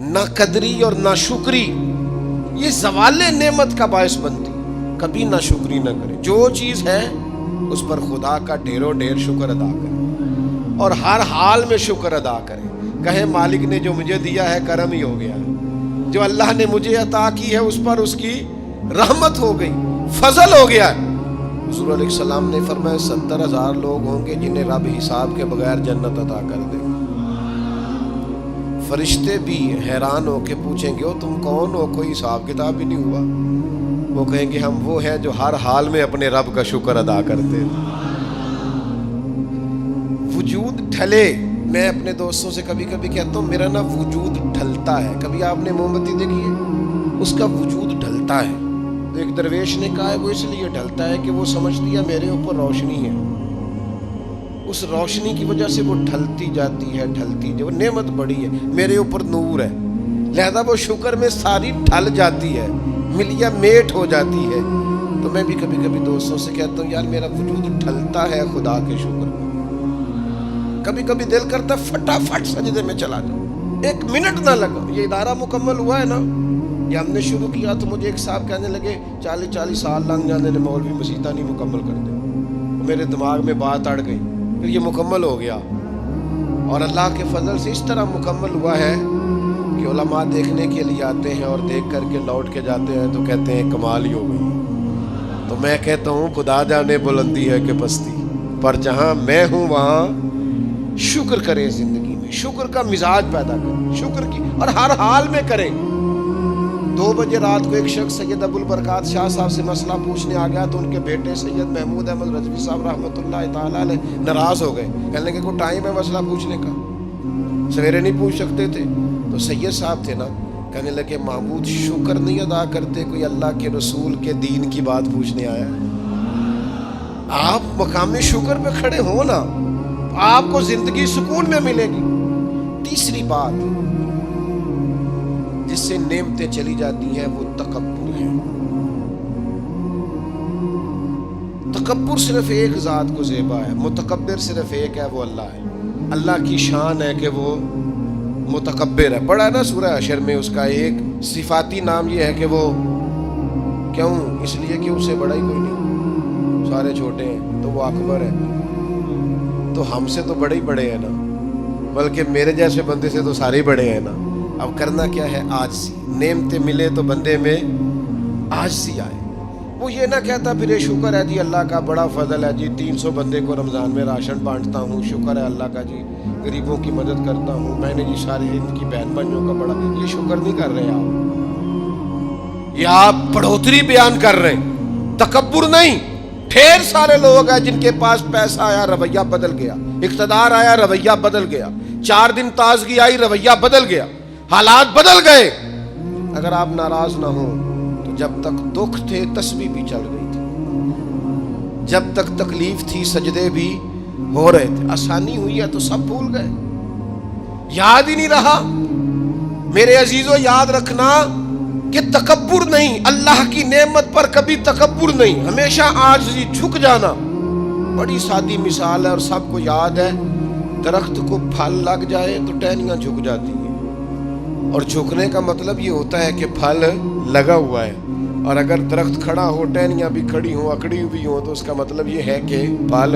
ना कदरी और ना शुक्री, ये ज़वाले नेमत का बायस बनती। कभी ना शुक्री ना करे, जो चीज़ है उस पर खुदा का ढेरों ढेर शुक्र अदा करे और हर हाल में शुक्र अदा करे। कहे मालिक ने जो मुझे दिया है करम ही हो गया, जो अल्लाह ने मुझे अता की है उस पर उसकी रहमत हो गई, फजल हो गया। हुज़ूर अलैहिस्सलाम ने फरमाया 70,000 लोग होंगे जिन्हें रब हिसाब के बगैर जन्नत अता कर दे। फरिश्ते भी हैरान होके पूछेंगे ओ तुम कौन हो, कोई हिसाब किताब भी नहीं हुआ। वो कहेंगे हम वो हैं जो हर हाल में अपने रब का शुक्र अदा करते हैं। वजूद ढले, मैं अपने दोस्तों से कभी कभी कहता हूँ मेरा ना वजूद ढलता है। कभी आपने मोमबत्ती देखी है, उसका वजूद ढलता है। तो एक दरवेश ने कहा है वो इसलिए ढलता है कि वो समझती है मेरे ऊपर रोशनी है, उस रोशनी की वजह से वो ढलती जाती है, ढलती जो नेमत बड़ी है, मेरे ऊपर नूर है, लिहाजा वो शुक्र में सारी ढल जाती है, मिलिया मेट हो जाती है। तो मैं भी कभी कभी दोस्तों से कहता हूँ यार मेरा वजूद ढलता है खुदा के शुक्र में। कभी कभी दिल करता फटाफट सजदे में चला जाऊँ, 1 मिनट ना लगा। ये इदारा मुकम्मल हुआ है ना, ये हमने शुरू किया तो मुझे एक साहब कहने लगे 40-40 साल लंघ जाने ने मौलवी मसीता नहीं मुकम्मल कर दे। मेरे दिमाग में बात अड़ गई, फिर ये मुकम्मल हो गया और अल्लाह के फजल से इस तरह मुकम्मल हुआ है कि उलमा देखने के लिए आते हैं और देख करके लौट के जाते हैं तो कहते हैं कमाल ही हो गई। तो मैं कहता हूँ खुदा जाने बुलंदी है कि पस्ती, पर जहाँ मैं हूँ वहाँ शुक्र करें, जिंदगी में शुक्र का मिजाज पैदा करें, शुक्र की, और हर हाल में करें। 2 बजे रात को एक शख्स सैयद अबुल बरकात शाह साहब से मसला पूछने आ गया तो उनके बेटे सैयद महमूद अहमद रजवी साहब रहमतुल्लाह ताला अलैह नाराज हो गए। कहने लगे कोई टाइम है मसला पूछने का, सवेरे नहीं पूछ सकते थे? तो सैयद साहब थे ना, कहने लगे महमूद शुक्र नहीं अदा करते, कोई अल्लाह के रसूल के दीन की बात पूछने आया। आप मकाम शुक्र पे खड़े हो ना, आपको जिंदगी सुकून में मिलेगी। तीसरी बात जिससे नेमतें चली जाती हैं वो तकब्बुर है। तकब्बुर सिर्फ एक ज़ात को ज़ेबा है, मुतकब्बिर सिर्फ एक है, वो अल्लाह है। अल्लाह की शान है कि वो मुतकब्बिर है। पढ़ा है ना सूरह हशर में, उसका एक सिफाती नाम ये है कि वो क्यों, इसलिए कि उससे बड़ा ही कोई नहीं, सारे छोटे हैं तो वो अकबर है। तो हमसे तो बड़े ही बड़े हैं ना, बल्कि मेरे जैसे बंदे से तो सारे ही बड़े हैं ना। अब करना क्या है, आजसी। नेमतें मिले तो बंदे में आजसी आए। वो ये ना कहता फिर शुक्र है जी अल्लाह का बड़ा फजल है जी, 300 बंदे को रमज़ान में राशन बांटता हूँ, शुक्र है अल्लाह का जी, गरीबों की मदद करता हूँ, मैंने जी सारी जिंदगी बहन भाइयों का बड़ा। ये शुक्र नहीं कर रहे आप, ये आप बढ़ोतरी बयान कर रहे हैं, तकब्बुर नहीं। ढेर सारे लोग हैं जिनके पास पैसा आया रवैया बदल गया, इक़्तिदार आया रवैया बदल गया, 4 दिन ताजगी आई रवैया बदल गया, हालात बदल गए। अगर आप नाराज ना हो तो जब तक दुख थे तस्बीह भी चल रही थी, जब तक तकलीफ थी सजदे भी हो रहे थे। आसानी हुई है तो सब भूल गए, याद ही नहीं रहा। मेरे अजीजों याद रखना कि तकब्बुर नहीं, अल्लाह की नेमत पर कभी तकब्बुर नहीं, हमेशा आजिज़ी, झुक जाना। बड़ी सादी मिसाल है और सबको याद है, दरख्त को फल लग जाए तो टहनियाँ झुक जाती हैं, और झुकने का मतलब ये होता है कि फल लगा हुआ है। और अगर दरख्त खड़ा हो, टहनियाँ भी खड़ी हो, अकड़ी हुई हो, तो उसका मतलब ये है कि फल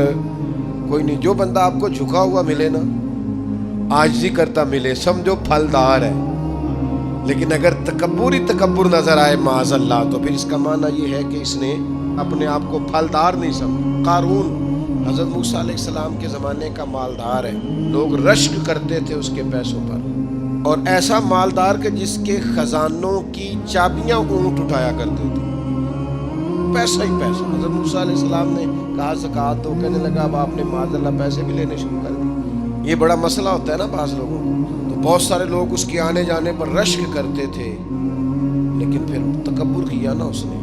कोई नहीं। जो बंदा आपको झुका हुआ मिले ना, आजिज़ी करता मिले, समझो फलदार है। लेकिन अगर तकब्बुर ही तकब्बुर नजर आए माज़अल्लाह, तो फिर इसका माना ये है कि इसने अपने आप को फलदार नहीं समझा। कारून हज़रत मूसा अलैहिस्सलाम के ज़माने का मालदार है, लोग रश्क करते थे उसके पैसों पर, और ऐसा मालदार के जिसके खजानों की चाबियां ऊंट उठाया करते थे, पैसा ही पैसा। हज़रत मूसा अलैहिस्सलाम ने कहा ज़कात दो, कहने लगा अब आपने माज़अल्लाह पैसे भी लेने शुरू कर दिए। ये बड़ा मसला होता है ना बाज़ लोगों को, तो बहुत सारे लोग उसके आने जाने पर रश्क करते थे, लेकिन फिर तकब्बुर किया ना उसने,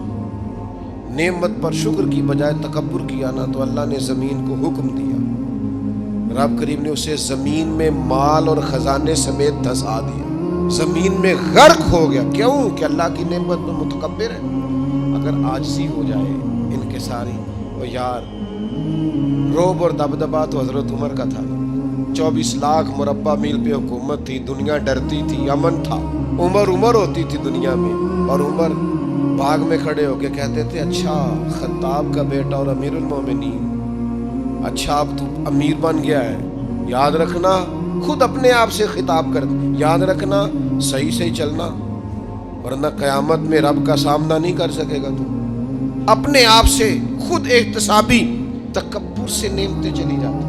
नेमत पर शुक्र की बजाय तकब्बुर किया ना, तो अल्लाह ने ज़मीन को हुक्म दिया, रब करीम ने उसे ज़मीन में माल और ख़जाने समेत धंसा दिया, ज़मीन में गर्क हो गया। क्यों? कि अल्लाह की नेमत में मुतकब्बिर है। अगर आजिज़ी हो जाए इनके सारी, और यार रोब और दबदबा तो हज़रत उमर का था। 24 लाख मुरब्बा मील पे हुकूमत थी, दुनिया डरती थी, अमन था। उमर होती थी दुनिया में, और उमर बाग में खड़े होके कहते थे, अच्छा खत्ताब का बेटा और अमीरुल मोमिनीन, अच्छा अब तू अमीर बन गया है, याद रखना, खुद अपने आप से खिताब कर, याद रखना सही सही चलना, वरना क़यामत में रब का सामना नहीं कर सकेगा तू। अपने आप से खुद एहतसाबी तकब्बुर से नेमतें चली जाती,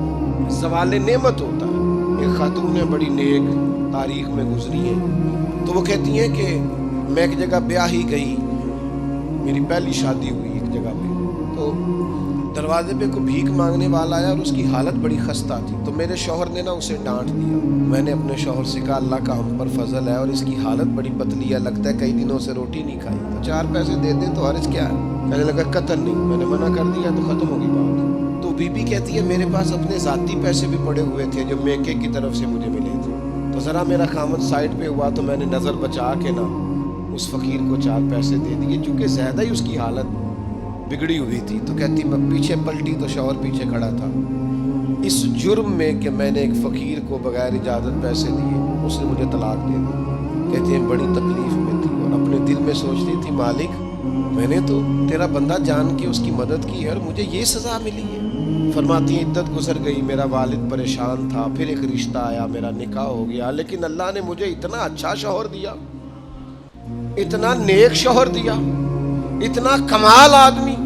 ज़वाले नेमत होता है। एक खातून ने बड़ी नेक तारीख में गुजरी है, तो वो कहती हैं कि मैं एक जगह ब्याह ही गई, मेरी पहली शादी हुई एक जगह पे, तो दरवाजे पे कोई भीख मांगने वाला आया और उसकी हालत बड़ी खस्ता थी, तो मेरे शौहर ने ना उसे डांट दिया। मैंने अपने शौहर से कहा, अल्लाह का हम पर फजल है और इसकी हालत बड़ी पतली है, लगता है कई दिनों से रोटी नहीं खाई, तो 4 पैसे दे दे तो हर्ज क्या है। कहने लगा कतन नहीं, मैंने मना कर दिया तो ख़त्म होगी बात। तो बीबी कहती है, मेरे पास अपने ज़ाती पैसे भी पड़े हुए थे जो मेके की तरफ से मुझे मिले थे, तो ज़रा मेरा खामन साइड पे हुआ तो मैंने नज़र बचा के ना उस फ़कीर को 4 पैसे दे दिए, चूँकि ज़्यादा ही उसकी हालत बिगड़ी हुई थी। तो कहती, मैं पीछे पलटी तो शौहर पीछे खड़ा था, इस जुर्म में कि मैंने एक फ़कीर को बगैर इजाज़त पैसे दिए, उसने मुझे तलाक दे दी। कहती है, बड़ी तकलीफ़ में थी और अपने दिल में सोचती थी, मालिक मैंने तो तेरा बंदा जान के उसकी मदद की है और मुझे ये सज़ा मिली है। फरमाती है, इद्दत गुजर गई, मेरा वालिद परेशान था, फिर एक रिश्ता आया, मेरा निकाह हो गया, लेकिन अल्लाह ने मुझे इतना अच्छा शौहर दिया, इतना नेक शौहर दिया, इतना कमाल आदमी।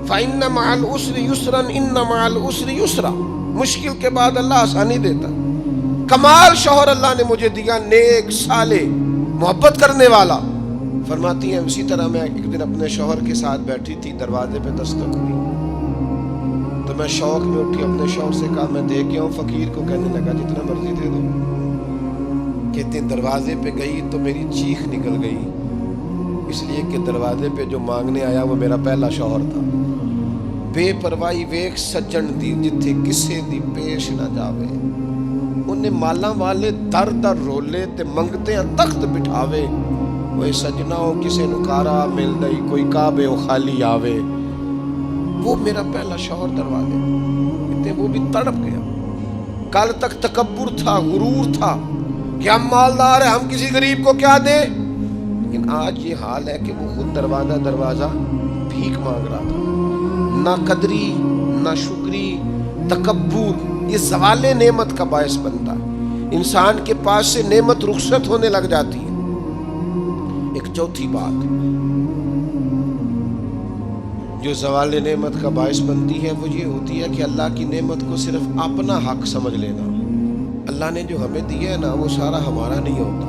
फ़इन्न मअल उसरि युस्रन इन्न मअल उसरि युस्रा, मुश्किल के बाद अल्लाह आसानी देता। कमाल शौहर अल्लाह ने मुझे दिया, नेक, साले, मोहब्बत करने वाला। फरमाती हैं, उसी तरह मैं एक दिन अपने शौहर के साथ बैठी थी, दरवाजे पे दस्तक हुई, तो मैं शौक में उठी, अपने शौहर से कहा, मैं दे के आऊँ फ़कीर को। कहने लगा, जितना मर्जी दे दो। कहते दरवाजे पे गई तो मेरी चीख निकल गई, इसलिए कि दरवाजे पे जो मांगने आया वो मेरा पहला शौहर था। बेपरवाही वेख सज्जन दी जिथे किसे दी पेश ना जावे, उन्हें माला वाले दर दर रोले ते मंगते तख्त बिठावे, वो सजना हो किसे नुकारा मिल दई, कोई काबे हो खाली आवे। वो मेरा पहला शौहर दरवाजे इतने, वो भी तड़प गया। कल तक तकब्बुर था, गुरूर था कि हम मालदार है, हम किसी गरीब को क्या दें, लेकिन आज ये हाल है कि वो खुद दरवाजा दरवाजा भीख मांग रहा था। ना कदरी, ना शुक्री, तकब्बुर, ये ज़वाले नेमत का बायस बनता है। इंसान के पास से नेमत रुखसत होने लग जाती है। एक चौथी बात जो ज़वाले नेमत का बायस बनती है वो ये होती है कि अल्लाह की नेमत को सिर्फ अपना हक समझ लेना। अल्लाह ने जो हमें दिया है ना, वो सारा हमारा नहीं होता,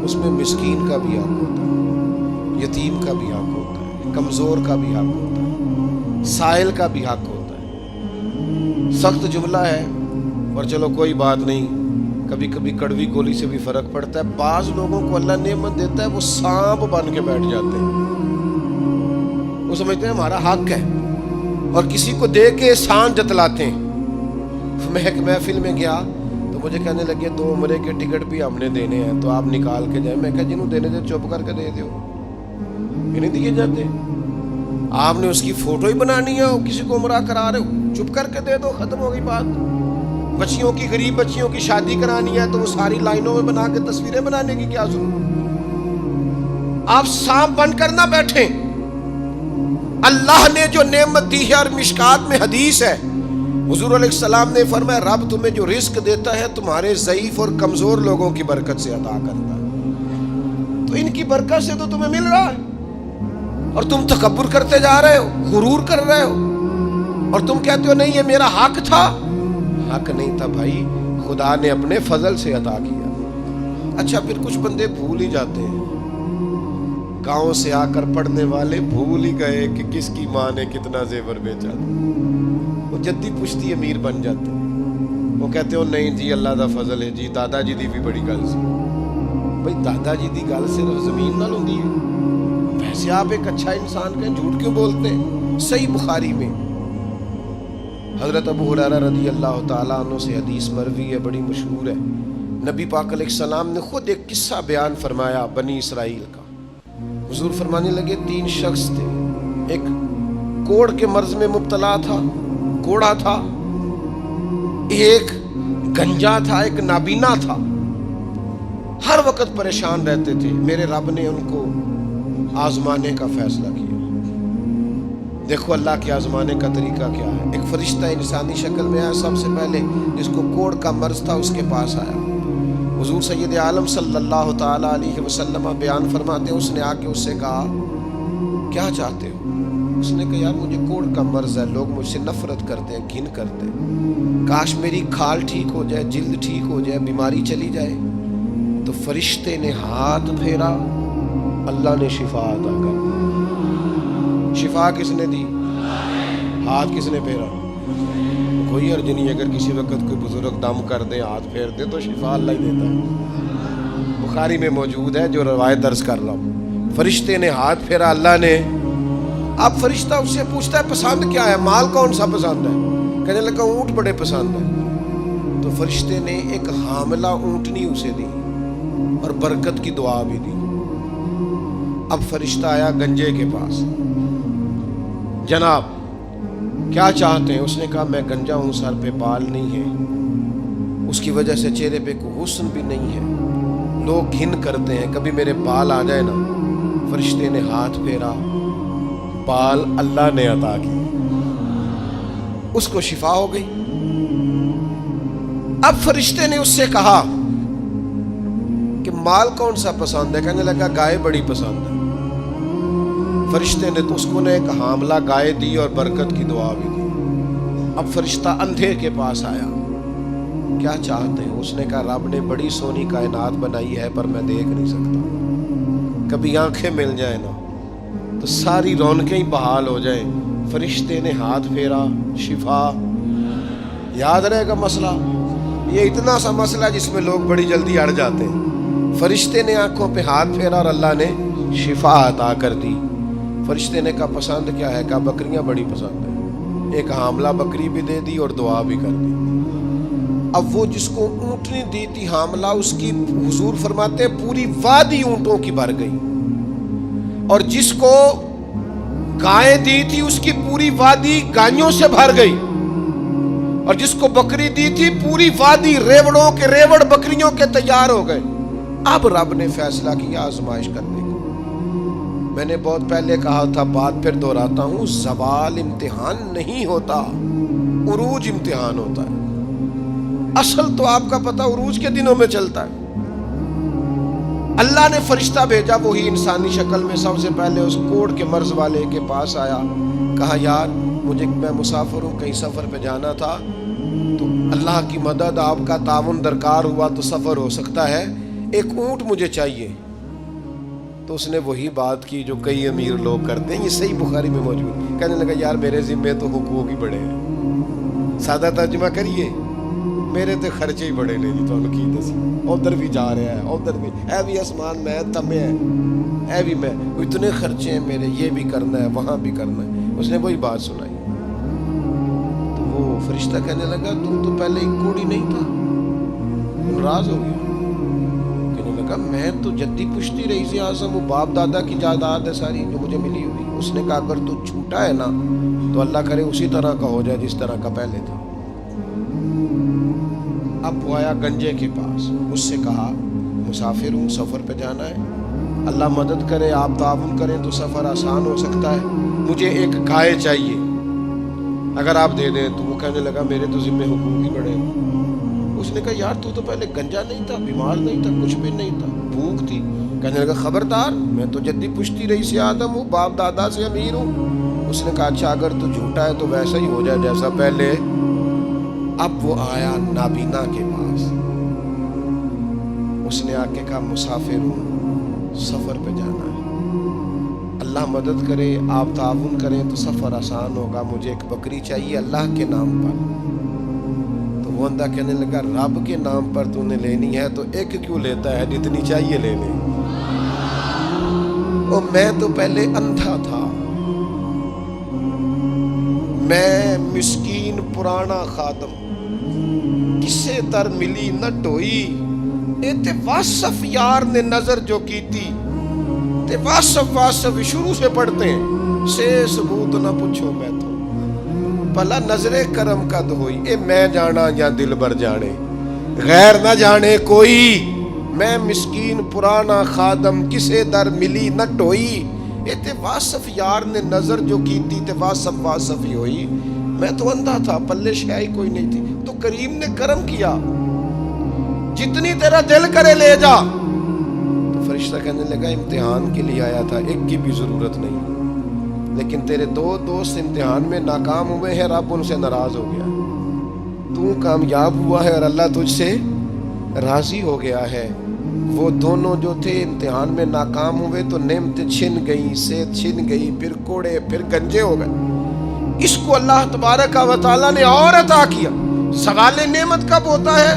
उसमें मिस्कीन का भी हक होता है, यतीम का भी हक होता है, कमज़ोर का भी हक होता है, साइल का भी हक होता है। सख्त जुमला है और चलो कोई बात नहीं, कभी कभी कड़वी गोली से भी फ़र्क पड़ता है। बाज़ लोगों को अल्लाह नेमत देता है, वो सांप बन के बैठ जाते हैं, वो समझते हैं हमारा हक है और किसी को दे के एहसान जतलाते हैं। मैं एक महफिल में गया तो मुझे कहने लगे, 2 उम्रे के टिकट भी हमने देने हैं तो आप निकाल के जाए। मैं कहा, जिन्हों देने दे चुप करके दे दो, ये नहीं दिए जाते। आपने उसकी फोटो ही बनानी है, किसी को उम्रा करा रहे हो, चुप करके दे दो, खत्म हो गई बात। बच्चियों की, गरीब बच्चियों की शादी करानी है तो वो सारी लाइनों में बना के तस्वीरें बनाने की क्या जरूरत। आप सांप बनकर ना बैठे। अल्लाह ने जो नेमत दी है, और मिशकात में हदीस है, हुजूर अलैहिस्सलाम ने फरमाया, रब तुम्हें जो रिस्क देता है तुम्हारे ज़ईफ और कमज़ोर लोगों की बरकत से अता करता है। तो इनकी बरकत से तो तुम्हें मिल रहा है और तुम तकब्बुर करते जा रहे हो, गुरूर कर रहे हो, और तुम कहते हो नहीं ये मेरा हक था। हक नहीं था भाई, खुदा ने अपने फजल से अता किया। अच्छा, फिर कुछ बंदे भूल ही जाते हैं, गांव से आकर पढ़ने वाले भूल ही गए कि किसकी माँ ने कितना जेवर बेचा था। वो जद्दी पुश्ती अमीर बन जाते, वो कहते हो नहीं जी अल्लाह दा फजल है जी, दादा जी दी भी बड़ी गल सी। भाई दादा जी दी गल सिर्फ जमीन नाल होंदी है, वैसे आप एक अच्छा इंसान का झूठ क्यों बोलते हैं। सही बुखारी में हज़रत अबू हुरैरा रज़ी अल्लाह ताला अन्हु से हदीस मरवी है, बड़ी मशहूर है। नबी पाक अलैहिस्सलाम ने खुद एक किस्सा बयान फरमाया बनी इसराइल का। हुजूर फरमाने लगे, 3 शख्स थे, एक कोढ़ के मर्ज में मुब्तला था, कोढ़ा था, एक गंजा था, एक नाबीना था। ہر وقت پریشان رہتے تھے. میرے رب نے ان کو آزمانے کا فیصلہ کیا. دیکھو اللہ کے آزمانے کا طریقہ کیا ہے. ایک فرشتہ انسانی شکل میں آیا. سب سے پہلے جس کو کوڑ کا مرض تھا اس کے پاس آیا. حضور سید عالم صلی اللہ تعالی علیہ وسلم بیان فرماتے ہیں, اس نے آ کے اس سے کہا کیا چاہتے ہو؟ اس نے کہا یار مجھے کوڑ کا مرض ہے, لوگ مجھ سے نفرت کرتے ہیں, گھن کرتے ہیں, کاش میری کھال ٹھیک ہو جائے, جلد ٹھیک ہو جائے, بیماری چلی جائے. تو فرشتے نے ہاتھ پھیرا, اللہ نے شفا عطا کر دی. شفا کس نے دی؟ ہاتھ کس نے پھیرا؟ کوئی عرض نہیں, اگر کسی وقت کوئی بزرگ دم کر دے, ہاتھ پھیر دے تو شفا اللہ ہی دیتا ہے. بخاری میں موجود ہے جو روایت درج کر رہا ہوں. فرشتے نے ہاتھ پھیرا, اللہ نے. اب فرشتہ اس سے پوچھتا ہے پسند کیا ہے, مال کون سا پسند ہے؟ کہنے لگا اونٹ بڑے پسند ہے. تو فرشتے نے ایک حاملہ اونٹنی اسے دی اور برکت کی دعا بھی دی. اب فرشتہ آیا گنجے کے پاس, جناب کیا چاہتے ہیں؟ اس نے کہا میں گنجا ہوں, سر پہ بال نہیں ہے, اس کی وجہ سے چہرے پہ کوئی حسن بھی نہیں ہے, لوگ گھن کرتے ہیں, کبھی میرے بال آ جائے نا. فرشتے نے ہاتھ پھیرا, بال اللہ نے عطا کی, اس کو شفا ہو گئی. اب فرشتے نے اس سے کہا کہ مال کون سا پسند ہے؟ کہنے لگا گائے بڑی پسند ہے. فرشتے نے تو اس کو نے ایک حاملہ گائے دی اور برکت کی دعا بھی دی. اب فرشتہ اندھے کے پاس آیا, کیا چاہتے ہیں؟ اس نے کہا رب نے بڑی سونی کائنات بنائی ہے پر میں دیکھ نہیں سکتا, کبھی آنکھیں مل جائیں نا تو ساری رونقیں ہی بحال ہو جائیں. فرشتے نے ہاتھ پھیرا, شفا. یاد رہے گا مسئلہ, یہ اتنا سا مسئلہ جس میں لوگ بڑی جلدی اڑ جاتے ہیں. فرشتے نے آنکھوں پہ ہاتھ پھیرا اور اللہ نے شفا عطا کر دی. فرشتے نے کہا پسند کیا ہے؟ کہا بکریاں بڑی پسند ہیں. ایک حاملہ بکری بھی دے دی اور دعا بھی کر دی. اب وہ جس کو اونٹنی دی تھی حاملہ, اس کی حضور فرماتے ہیں پوری وادی اونٹوں کی بھر گئی, اور جس کو گائے دی تھی اس کی پوری وادی گائیوں سے بھر گئی, اور جس کو بکری دی تھی پوری وادی ریوڑوں کے ریوڑ بکریوں کے تیار ہو گئے. اب رب نے فیصلہ کیا آزمائش کرنے کا. میں نے بہت پہلے کہا تھا, بات پھر دہراتا ہوں, زوال امتحان نہیں ہوتا, عروج امتحان ہوتا ہے. اصل تو آپ کا پتہ عروج کے دنوں میں چلتا ہے. اللہ نے فرشتہ بھیجا, وہی انسانی شکل میں سب سے پہلے اس کوڑ کے مرض والے کے پاس آیا. کہا یار میں مسافر ہوں, کہیں سفر پہ جانا تھا, تو اللہ کی مدد آپ کا تعاون درکار ہوا تو سفر ہو سکتا ہے, ایک اونٹ مجھے چاہیے. تو اس نے وہی بات کی جو کئی امیر لوگ کرتے ہیں, یہ صحیح بخاری میں موجود. کہنے لگا یار میرے ذمے تو حقوق ہی بڑے ہیں, سادہ ترجمہ کریے, میرے تو خرچے ہی بڑے نے جی. تو کی دسی ادھر بھی جا رہا ہے, ادھر بھی, اے بھی آسمان میں تمے ہے, اے بھی میں, اتنے خرچے ہیں میرے, یہ بھی کرنا ہے وہاں بھی کرنا ہے. اس نے وہی بات سنائی. تو وہ فرشتہ کہنے لگا تو پہلے ایک کوڑی نہیں تھا, ناراض ہو گیا. کہنے لگا میں تو جدی پشتی رئیس اعظم ہوں, باپ دادا کی جائیداد ہے ساری جو مجھے ملی ہوئی. اس نے کہا اگر تو چھوٹا ہے نا تو اللہ کرے اسی طرح کا ہو جائے جس طرح کا پہلے تھا. اب وہ آیا گنجے کے پاس, اس سے کہا مسافر ہوں, سفر پہ جانا ہے, اللہ مدد کرے, آپ تعاون کریں تو سفر آسان ہو سکتا ہے, مجھے ایک گائے چاہیے, اگر آپ دے دیں. تو وہ کہنے لگا میرے تو ذمہ حقوق ہی بڑے ہیں. اس نے کہا یار تو پہلے گنجا نہیں تھا, بیمار نہیں تھا, کچھ بھی نہیں تھا, بھوک تھی. کہنے لگا خبردار, میں تو جدی پشتی رئیس آدم ہوں, باپ دادا سے امیر ہوں. اس نے کہا اچھا اگر تو جھوٹا ہے تو ویسا ہی ہو جائے جیسا پہلے. اب وہ آیا نابینا کے پاس, اس نے آ کے کہا مسافر ہوں, سفر پہ جانا ہے, اللہ مدد کرے, آپ تعاون کریں تو سفر آسان ہوگا, مجھے ایک بکری چاہیے اللہ کے نام پر. تو وہ اندھا کہنے لگا رب کے نام پر تو نے لینی ہے تو ایک کیوں لیتا ہے, جتنی چاہیے لے لے. اور میں تو پہلے اندھا تھا, میں مسکین پرانا خادم, کسے تر ملی نہ ٹوئی, تے واصف یار نے نظر جو کی تھی, تے واصف شروع سے پڑھتے ہیں, سے ثبوت نہ پوچھو میں تو, پلا نظر کرم کا دھوئی, اے میں جانا یا دل بر جانے, غیر نہ جانے کوئی, میں مسکین پرانا خادم کسے در ملی نہ ٹوئی، اے تے واصف یار نے نظر جو کی تھی تے واصف ہی ہوئی، میں تو اندھا تھا پلے شائی کوئی نہیں تھی، تو کریم نے کرم کیا، جتنی تیرا دل کرے لے جا۔ تو فرشتہ کہنے لگا امتحان کے لیے آیا تھا، ایک کی بھی ضرورت نہیں، لیکن تیرے دو دوست امتحان میں ناکام ہوئے ہیں، رب ان سے ناراض ہو گیا، تو کامیاب ہوا ہے اور اللہ تجھ سے راضی ہو گیا ہے۔ وہ دونوں جو تھے امتحان میں ناکام ہوئے تو نعمتیں چھن گئیں، صحت چھن گئی، پھر کوڑے، پھر گنجے ہو گئے۔ اس کو اللہ تبارک و تعالیٰ نے اور عطا کیا۔ زوال نعمت کب ہوتا ہے؟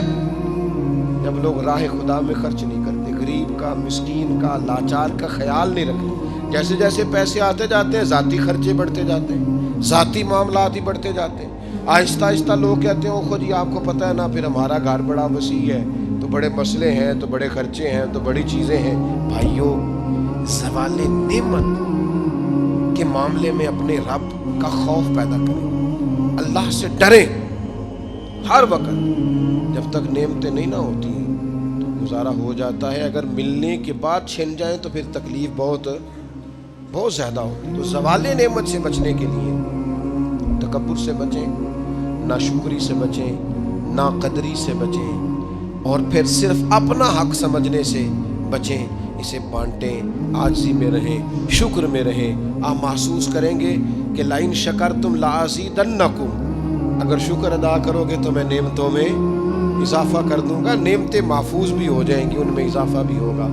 جب لوگ راہ خدا میں خرچ نہیں کرتے، غریب کا، مسکین کا، لاچار کا خیال نہیں رکھتے۔ جیسے جیسے پیسے آتے جاتے ہیں ذاتی خرچے بڑھتے جاتے ہیں، ذاتی معاملات ہی بڑھتے جاتے ہیں۔ آہستہ آہستہ لوگ کہتے ہیں خود جی آپ کو پتہ ہے نا، پھر ہمارا گھر بڑا وسیع ہے تو بڑے مسئلے ہیں، تو بڑے خرچے ہیں، تو بڑی چیزیں ہیں۔ بھائیو، زوال نعمت کے معاملے میں اپنے رب کا خوف پیدا کریں، اللہ سے ڈریں۔ ہر وقت جب تک نعمتیں نہیں نہ ہوتی تو گزارا ہو جاتا ہے، اگر ملنے کے بعد چھن جائیں تو پھر تکلیف بہت زیادہ ہوتی ہے۔ تو زوال نعمت سے بچنے کے لیے تکبر سے بچیں، ناشکری سے بچیں، ناقدری سے بچیں، اور پھر صرف اپنا حق سمجھنے سے بچیں۔ اسے بانٹیں، عاجزی میں رہیں، شکر میں رہیں۔ آپ محسوس کریں گے کہ لئن شکرتم لازیدنکم، اگر شکر ادا کرو گے تو میں نعمتوں میں اضافہ کر دوں گا، نعمتیں محفوظ بھی ہو جائیں گی، ان میں اضافہ بھی ہوگا۔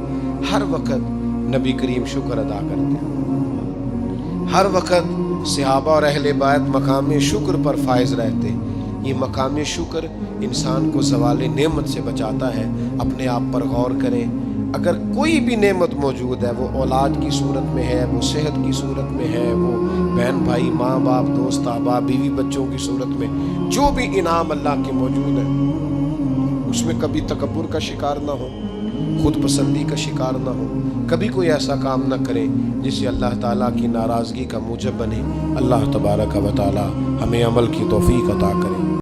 ہر وقت نبی کریم شکر ادا کرتے ہیں، ہر وقت صحابہ اور اہل بیت مقام شکر پر فائز رہتے۔ یہ مقام شکر انسان کو زوال نعمت سے بچاتا ہے۔ اپنے آپ پر غور کریں، اگر کوئی بھی نعمت موجود ہے، وہ اولاد کی صورت میں ہے، وہ صحت کی صورت میں ہے، وہ بہن بھائی، ماں باپ، دوست احباب، بیوی بچوں کی صورت میں، جو بھی انعام اللہ کے موجود ہے، اس میں کبھی تکبر کا شکار نہ ہو، خود پسندی کا شکار نہ ہو، کبھی کوئی ایسا کام نہ کریں جس سے اللہ تعالیٰ کی ناراضگی کا موجب بنے۔ اللہ تبارک و تعالیٰ ہمیں عمل کی توفیق عطا کرے۔